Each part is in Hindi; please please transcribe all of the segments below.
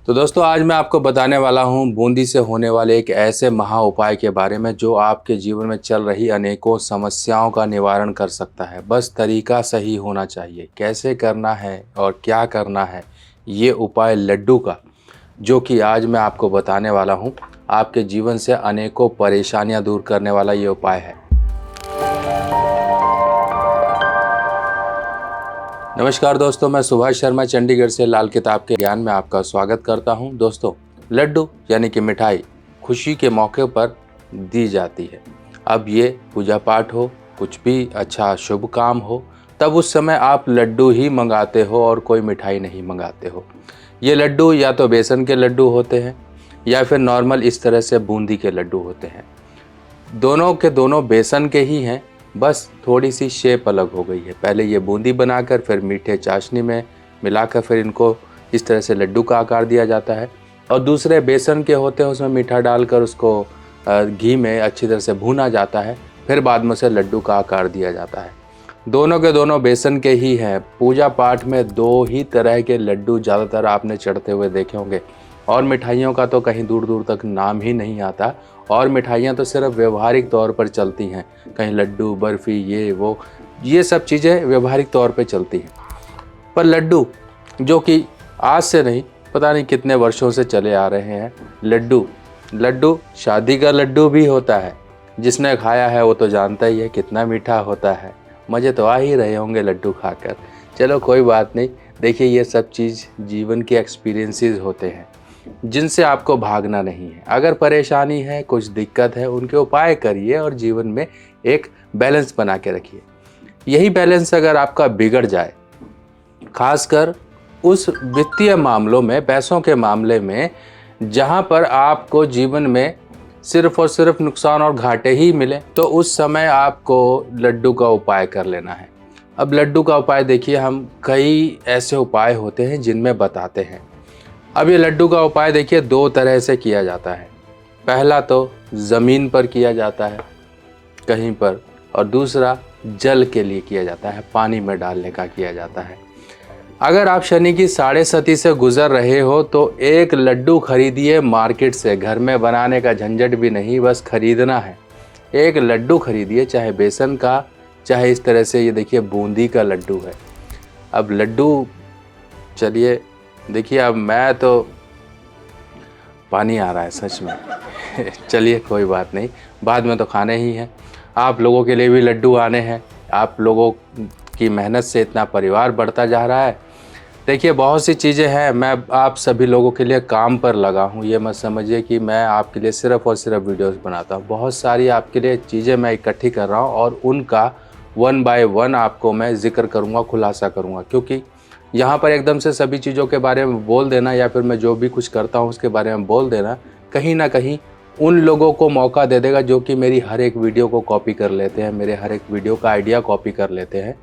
तो दोस्तों आज मैं आपको बताने वाला हूँ बूंदी से होने वाले एक ऐसे महा उपाय के बारे में जो आपके जीवन में चल रही अनेकों समस्याओं का निवारण कर सकता है। बस तरीका सही होना चाहिए। कैसे करना है और क्या करना है ये उपाय लड्डू का, जो कि आज मैं आपको बताने वाला हूँ, आपके जीवन से अनेकों परेशानियाँ दूर करने वाला ये उपाय है। नमस्कार दोस्तों, मैं सुभाष शर्मा चंडीगढ़ से लाल किताब के ज्ञान में आपका स्वागत करता हूं। दोस्तों, लड्डू यानी कि मिठाई खुशी के मौके पर दी जाती है। अब ये पूजा पाठ हो, कुछ भी अच्छा शुभ काम हो, तब उस समय आप लड्डू ही मंगाते हो और कोई मिठाई नहीं मंगाते हो। ये लड्डू या तो बेसन के लड्डू होते हैं या फिर नॉर्मल इस तरह से बूंदी के लड्डू होते हैं। दोनों के दोनों बेसन के ही हैं, बस थोड़ी सी शेप अलग हो गई है। पहले ये बूंदी बनाकर फिर मीठे चाशनी में मिलाकर फिर इनको इस तरह से लड्डू का आकार दिया जाता है, और दूसरे बेसन के होते हैं, उसमें मीठा डालकर उसको घी में अच्छी तरह से भूना जाता है, फिर बाद में से लड्डू का आकार दिया जाता है। दोनों के दोनों बेसन के ही हैं। पूजा पाठ में दो ही तरह के लड्डू ज़्यादातर आपने चढ़ते हुए देखे होंगे, और मिठाइयों का तो कहीं दूर दूर तक नाम ही नहीं आता, और मिठाइयाँ तो सिर्फ व्यवहारिक तौर पर चलती हैं। कहीं लड्डू, बर्फ़ी, ये सब चीज़ें व्यवहारिक तौर पे चलती हैं। पर लड्डू, जो कि आज से नहीं पता नहीं कितने वर्षों से चले आ रहे हैं, लड्डू शादी का लड्डू भी होता है। जिसने खाया है वो तो जानता ही है कितना मीठा होता है। मज़े तो आ ही रहे होंगे लड्डू खाकर। चलो कोई बात नहीं, देखिए ये सब चीज़ जीवन के एक्सपीरियंसेस होते हैं जिनसे आपको भागना नहीं है। अगर परेशानी है, कुछ दिक्कत है, उनके उपाय करिए और जीवन में एक बैलेंस बना के रखिए। यही बैलेंस अगर आपका बिगड़ जाए, खासकर उस वित्तीय मामलों में, पैसों के मामले में, जहां पर आपको जीवन में सिर्फ और सिर्फ नुकसान और घाटे ही मिले, तो उस समय आपको लड्डू का उपाय कर लेना है। अब लड्डू का उपाय देखिए, हम कई ऐसे उपाय होते हैं जिनमें बताते हैं। अब ये लड्डू का उपाय देखिए दो तरह से किया जाता है। पहला तो ज़मीन पर किया जाता है कहीं पर, और दूसरा जल के लिए किया जाता है, पानी में डालने का किया जाता है। अगर आप शनि की 7.5 से गुजर रहे हो तो एक लड्डू खरीदिए मार्केट से। घर में बनाने का झंझट भी नहीं, बस खरीदना है। एक लड्डू खरीदिए, चाहे बेसन का, चाहे इस तरह से ये देखिए बूंदी का लड्डू है। अब लड्डू, चलिए देखिए, अब मैं तो पानी आ रहा है सच में चलिए कोई बात नहीं, बाद में तो खाने ही हैं। आप लोगों के लिए भी लड्डू आने हैं। आप लोगों की मेहनत से इतना परिवार बढ़ता जा रहा है। देखिए बहुत सी चीज़ें हैं, मैं आप सभी लोगों के लिए काम पर लगा हूँ। ये मत समझिए कि मैं आपके लिए सिर्फ़ और सिर्फ वीडियोस बनाता हूँ। बहुत सारी आपके लिए चीज़ें मैं इकट्ठी कर रहा हूँ और उनका 1 बाय 1 आपको मैं ज़िक्र करूँगा, खुलासा करूँगा। क्योंकि यहाँ पर एकदम से सभी चीज़ों के बारे में बोल देना, या फिर मैं जो भी कुछ करता हूँ उसके बारे में बोल देना, कहीं ना कहीं उन लोगों को मौका दे देगा जो कि मेरी हर एक वीडियो को कॉपी कर लेते हैं, मेरे हर एक वीडियो का आइडिया कॉपी कर लेते हैं।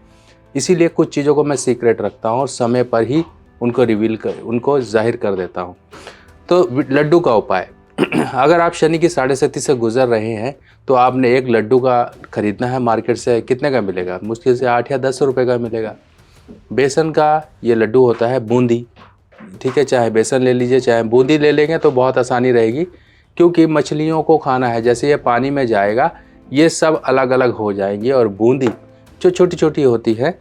इसीलिए कुछ चीज़ों को मैं सीक्रेट रखता हूँ और समय पर ही उनको जाहिर कर देता हूँ। तो लड्डू का उपाय अगर आप शनि की 7.5 से गुजर रहे हैं तो आपने एक लड्डू का खरीदना है मार्केट से। कितने का मिलेगा? मुश्किल से 8 या 10 रुपये का मिलेगा। बेसन का ये लड्डू होता है, बूंदी, ठीक है। चाहे बेसन ले लीजिए, चाहे बूंदी ले लेंगे तो बहुत आसानी रहेगी, क्योंकि मछलियों को खाना है। जैसे ये पानी में जाएगा ये सब अलग अलग हो जाएंगी, और बूंदी जो छोटी छोटी होती है,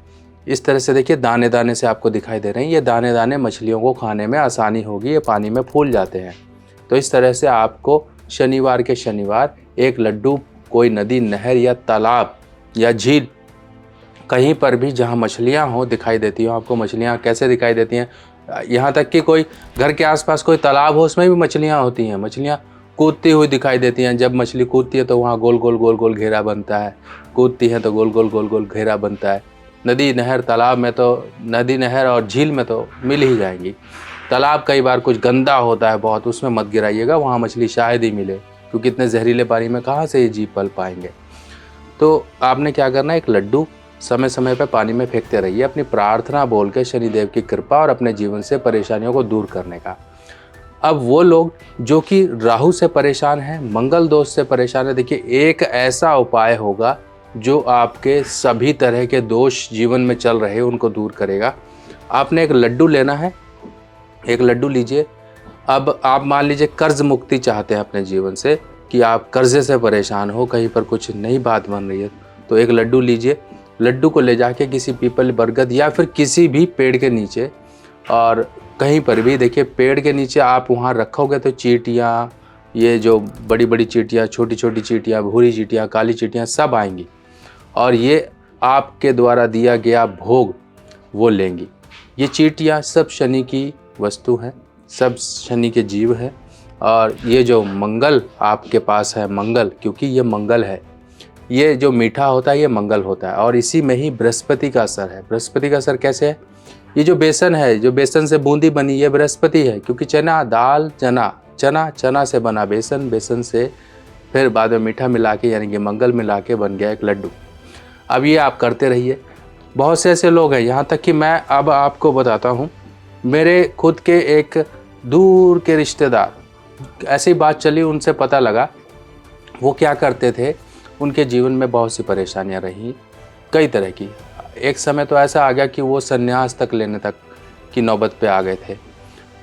इस तरह से देखिए दाने दाने से आपको दिखाई दे रहे हैं। ये दाने दाने मछलियों को खाने में आसानी होगी, ये पानी में फूल जाते हैं। तो इस तरह से आपको शनिवार के शनिवार एक लड्डू कोई नदी, नहर या तालाब या झील, कहीं पर भी जहाँ मछलियाँ हो, दिखाई देती हो आपको। मछलियाँ कैसे दिखाई देती हैं? यहाँ तक कि कोई घर के आसपास कोई तालाब हो, उसमें भी मछलियाँ होती हैं। मछलियाँ कूदती हुई दिखाई देती हैं। जब मछली कूदती है तो वहाँ गोल गोल गोल गोल घेरा बनता है, कूदती है तो गोल गोल गोल गोल घेरा बनता है। नदी, नहर, तालाब में तो, नदी, नहर और झील में तो मिल ही जाएंगी। तालाब कई बार कुछ गंदा होता है बहुत, उसमें मत गिराइएगा, वहाँ मछली शायद ही मिले, क्योंकि इतने जहरीले पानी में कहाँ से ये जीव पल पाएंगे। तो आपने क्या करना है, एक लड्डू समय समय पर पानी में फेंकते रहिए, अपनी प्रार्थना बोल के शनिदेव की कृपा और अपने जीवन से परेशानियों को दूर करने का। अब वो लोग जो कि राहु से परेशान हैं, मंगल दोष से परेशान है, देखिए एक ऐसा उपाय होगा जो आपके सभी तरह के दोष जीवन में चल रहे हैं उनको दूर करेगा। आपने एक लड्डू लेना है, एक लड्डू लीजिए, अब आप मान लीजिए कर्ज मुक्ति चाहते हैं अपने जीवन से, कि आप कर्जे से परेशान हो, कहीं पर कुछ नई बात बन रही है, तो एक लड्डू लीजिए। लड्डू को ले जाके किसी पीपल, बरगद या फिर किसी भी पेड़ के नीचे, और कहीं पर भी देखिए पेड़ के नीचे आप वहाँ रखोगे तो चींटियाँ, ये जो बड़ी बड़ी चींटियाँ, छोटी छोटी चींटियाँ, भूरी चींटियाँ, काली चींटियाँ सब आएंगी और ये आपके द्वारा दिया गया भोग वो लेंगी। ये चींटियाँ सब शनि की वस्तु हैं, सब शनि के जीव हैं। और ये जो मंगल आपके पास है, मंगल, क्योंकि ये मंगल है, ये जो मीठा होता है ये मंगल होता है। और इसी में ही बृहस्पति का असर है। बृहस्पति का असर कैसे है? ये जो बेसन है, जो बेसन से बूंदी बनी, ये बृहस्पति है, क्योंकि चना, दाल, चना, चना, चना से बना बेसन, बेसन से फिर बाद में मीठा मिला के यानी कि मंगल मिला के बन गया एक लड्डू। अब ये आप करते रहिए। बहुत से ऐसे लोग हैं, यहाँ तक कि मैं अब आपको बताता हूँ, मेरे खुद के एक दूर के रिश्तेदार, ऐसी बात चली, उनसे पता लगा वो क्या करते थे। उनके जीवन में बहुत सी परेशानियां रही, कई तरह की। एक समय तो ऐसा आ गया कि वो संन्यास तक लेने तक की नौबत पे आ गए थे।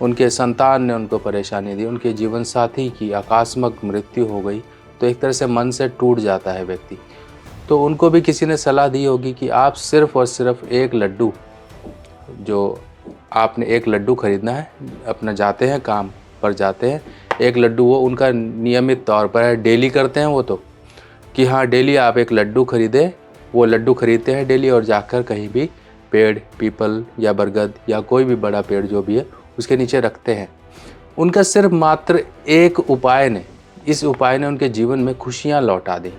उनके संतान ने उनको परेशानी दी, उनके जीवन साथी की आकस्मिक मृत्यु हो गई, तो एक तरह से मन से टूट जाता है व्यक्ति। तो उनको भी किसी ने सलाह दी होगी कि आप सिर्फ़ और सिर्फ एक लड्डू, जो आपने एक लड्डू खरीदना है, अपना जाते हैं काम पर जाते हैं, एक लड्डू, वो उनका नियमित तौर पर है, डेली करते हैं वो, तो कि हाँ डेली आप एक लड्डू खरीदें। वो लड्डू खरीदते हैं डेली और जाकर कहीं भी पेड़, पीपल या बरगद या कोई भी बड़ा पेड़ जो भी है उसके नीचे रखते हैं। उनका सिर्फ मात्र एक उपाय ने, इस उपाय ने उनके जीवन में खुशियाँ लौटा दी।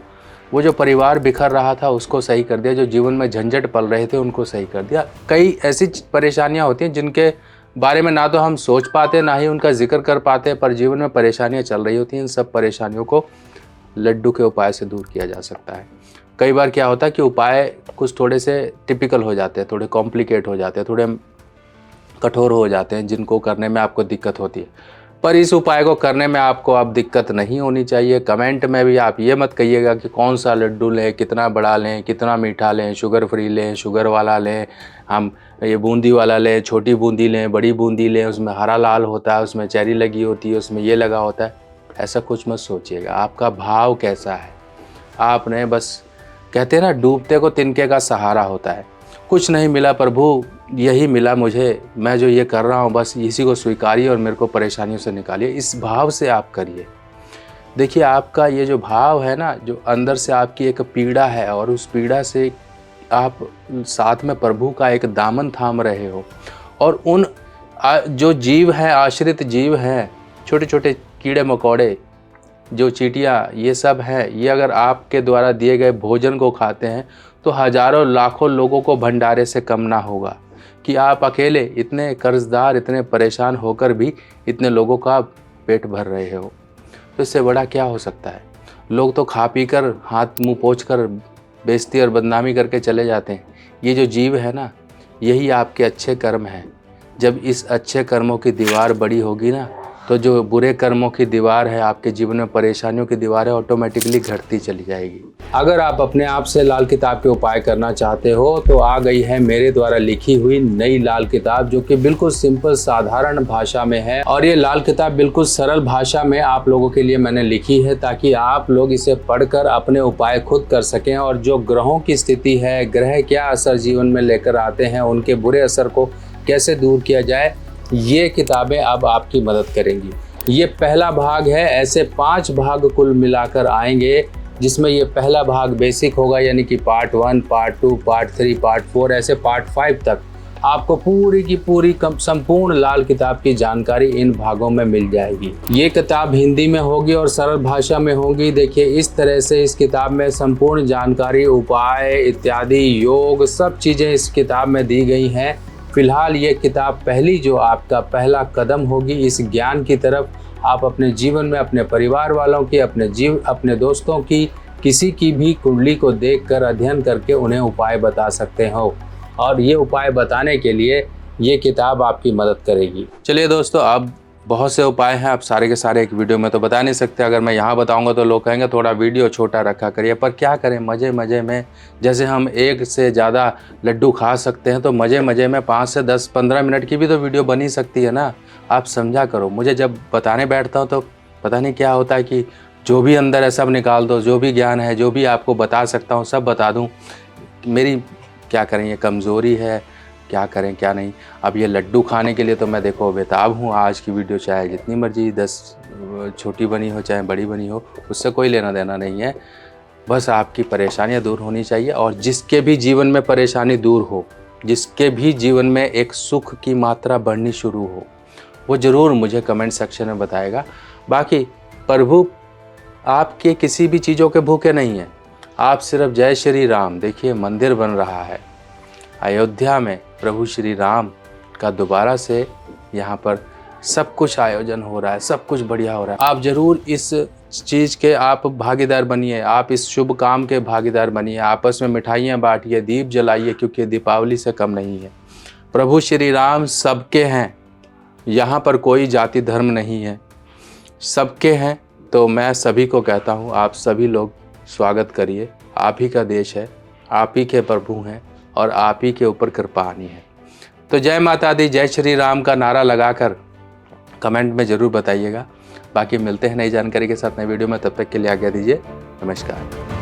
वो जो परिवार बिखर रहा था उसको सही कर दिया, जो जीवन में झंझट पल रहे थे उनको सही कर दिया। कई ऐसी परेशानियाँ होती हैं जिनके बारे में ना तो हम सोच पाते, ना ही उनका जिक्र कर पाते, पर जीवन में परेशानियां चल रही होती हैं। इन सब परेशानियों को लड्डू के उपाय से दूर किया जा सकता है। कई बार क्या होता है कि उपाय कुछ थोड़े से टिपिकल हो जाते हैं, थोड़े कॉम्प्लिकेट हो जाते हैं, थोड़े कठोर हो जाते हैं, जिनको करने में आपको दिक्कत होती है। पर इस उपाय को करने में आपको अब दिक्कत नहीं होनी चाहिए। कमेंट में भी आप ये मत कहिएगा कि कौन सा लड्डू लें, कितना बड़ा लें, कितना मीठा लें, शुगर फ्री लें, शुगर वाला लें, हम ये बूंदी वाला लें, छोटी बूंदी लें, बड़ी बूंदी लें, उसमें हरा लाल होता है, उसमें चेरी लगी होती है, उसमें ये लगा होता है। ऐसा कुछ मत सोचिएगा। आपका भाव कैसा है? आपने बस, कहते हैं ना, डूबते को तिनके का सहारा होता है। कुछ नहीं मिला प्रभु, यही मिला मुझे, मैं जो ये कर रहा हूँ बस इसी को स्वीकारिए और मेरे को परेशानियों से निकालिए। इस भाव से आप करिए। देखिए आपका ये जो भाव है ना, जो अंदर से आपकी एक पीड़ा है, और उस पीड़ा से आप साथ में प्रभु का एक दामन थाम रहे हो, और उन जो जीव हैं, आश्रित जीव हैं, छोटे छोटे कीड़े मकोड़े, जो चींटियाँ, ये सब हैं, ये अगर आपके द्वारा दिए गए भोजन को खाते हैं तो हजारों लाखों लोगों को भंडारे से कम ना होगा, कि आप अकेले इतने कर्जदार, इतने परेशान होकर भी इतने लोगों का पेट भर रहे हो। तो इससे बड़ा क्या हो सकता है? लोग तो खा पी कर, हाथ मुंह पोंछ कर बेइज्जती और बदनामी करके चले जाते हैं। ये जो जीव है ना, यही आपके अच्छे कर्म हैं। जब इस अच्छे कर्मों की दीवार बड़ी होगी ना, तो जो बुरे कर्मों की दीवार है, आपके जीवन में परेशानियों की दीवार है, ऑटोमेटिकली घटती चली जाएगी। अगर आप अपने आप से लाल किताब के उपाय करना चाहते हो तो आ गई है मेरे द्वारा लिखी हुई नई लाल किताब, जो कि बिल्कुल सिंपल साधारण भाषा में है। और ये लाल किताब बिल्कुल सरल भाषा में आप लोगों के लिए मैंने लिखी है, ताकि आप लोग इसे पढ़कर अपने उपाय खुद कर सकें। और जो ग्रहों की स्थिति है, ग्रह क्या असर जीवन में लेकर आते हैं, उनके बुरे असर को कैसे दूर किया जाए, ये किताबें अब आपकी मदद करेंगी। ये पहला भाग है, ऐसे 5 भाग कुल मिलाकर आएंगे, जिसमें ये पहला भाग बेसिक होगा, यानी कि पार्ट 1, पार्ट 2, पार्ट 3, पार्ट 4, ऐसे पार्ट 5 तक आपको पूरी की पूरी संपूर्ण लाल किताब की जानकारी इन भागों में मिल जाएगी। ये किताब हिंदी में होगी और सरल भाषा में होगी। देखिए इस तरह से इस किताब में संपूर्ण जानकारी, उपाय इत्यादि, योग, सब चीज़ें इस किताब में दी गई हैं। फिलहाल ये किताब पहली, जो आपका पहला कदम होगी इस ज्ञान की तरफ। आप अपने जीवन में अपने परिवार वालों की, अपने दोस्तों की, किसी की भी कुंडली को देखकर अध्ययन करके उन्हें उपाय बता सकते हो, और ये उपाय बताने के लिए ये किताब आपकी मदद करेगी। चलिए दोस्तों, अब बहुत से उपाय हैं, आप सारे के सारे एक वीडियो में तो बता नहीं सकते। अगर मैं यहाँ बताऊंगा तो लोग कहेंगे थोड़ा वीडियो छोटा रखा करिए, पर क्या करें, मज़े मज़े में, जैसे हम एक से ज़्यादा लड्डू खा सकते हैं, तो मज़े मज़े में 5 से 10, 15 मिनट की भी तो वीडियो बन ही सकती है ना। आप समझा करो। मुझे जब बताने बैठता हूँ तो पता नहीं क्या होता है कि जो भी अंदर है सब निकाल दो, जो भी ज्ञान है, जो भी आपको बता सकता हूँ सब बता दूँ। मेरी क्या करें, ये कमज़ोरी है, क्या करें क्या नहीं। अब ये लड्डू खाने के लिए तो मैं देखो बेताब हूँ। आज की वीडियो चाहे जितनी मर्जी 10 छोटी बनी हो चाहे बड़ी बनी हो, उससे कोई लेना देना नहीं है। बस आपकी परेशानियाँ दूर होनी चाहिए, और जिसके भी जीवन में परेशानी दूर हो, जिसके भी जीवन में एक सुख की मात्रा बढ़नी शुरू हो, वो ज़रूर मुझे कमेंट सेक्शन में बताएगा। बाकी प्रभु आपके किसी भी चीज़ों के भूखे नहीं हैं। आप सिर्फ जय श्री राम देखिए, मंदिर बन रहा है अयोध्या में। प्रभु श्री राम का दोबारा से यहाँ पर सब कुछ आयोजन हो रहा है, सब कुछ बढ़िया हो रहा है। आप ज़रूर इस चीज़ के आप भागीदार बनिए, आप इस शुभ काम के भागीदार बनिए। आपस में मिठाइयाँ बांटिए, दीप जलाइए, क्योंकि दीपावली से कम नहीं है। प्रभु श्री राम सबके हैं, यहाँ पर कोई जाति धर्म नहीं है, सबके हैं। तो मैं सभी को कहता हूँ, आप सभी लोग स्वागत करिए। आप ही का देश है, आप ही के प्रभु हैं, और आप ही के ऊपर कृपा आनी है। तो जय माता दी, जय श्री राम का नारा लगाकर कमेंट में ज़रूर बताइएगा। बाकी मिलते हैं नई जानकारी के साथ नई वीडियो में, तब तक के लिए आज्ञा दीजिए। नमस्कार।